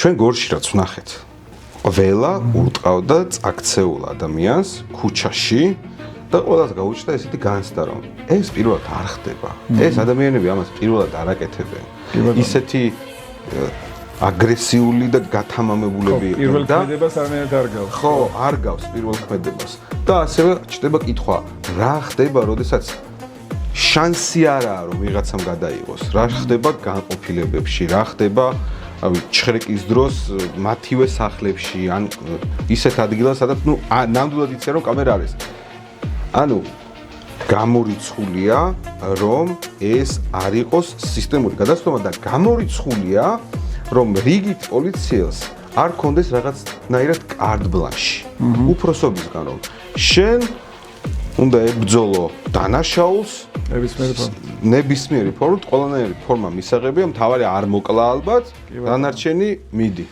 ჩვენ გორში რაც ვნახეთ. ყველა ურტყავდა წაქცეულ ადამიანს ქუჩაში და ყველას გაუჩნდა ესეთი განცდა რომ ეს პირველად არ ხდება. ეს ადამიანები ამას პირველად არ აკეთებენ. ისეთი აგრესიული და გათამამებულები პირველ ქმედებას არანაირად არ გავს. ხო, არ გავს პირველ ქმედებას. და ასევე ჩდება კითხვა, რა ხდება, როდესაც შანსი არაა რომ ვიღაცამ გადაიღოს. რა ხდება განყოფილებებში, რა ხდება ჩხრეკის დროს მათივე სახლებში, ან ისეთ ადგილას, სადაც ნამდვილად იციან რომ კამერა არის. ანუ გამორიცხულია რომ ეს არ იყოს სისტემური გადაცემა და გამორიცხულია რომ რიგით პოლიციელს არ კონდეს რაღაცნაირად კარდ ბლანში. უფროსობისგან რომ შენ უნდა ებრძოლო დანაშაულს ნებისმიერი ფორმით, ყველანაირი ფორმა მისაღებია, მთავარი არ მოკლა ალბათ, დანარჩენი მიდი.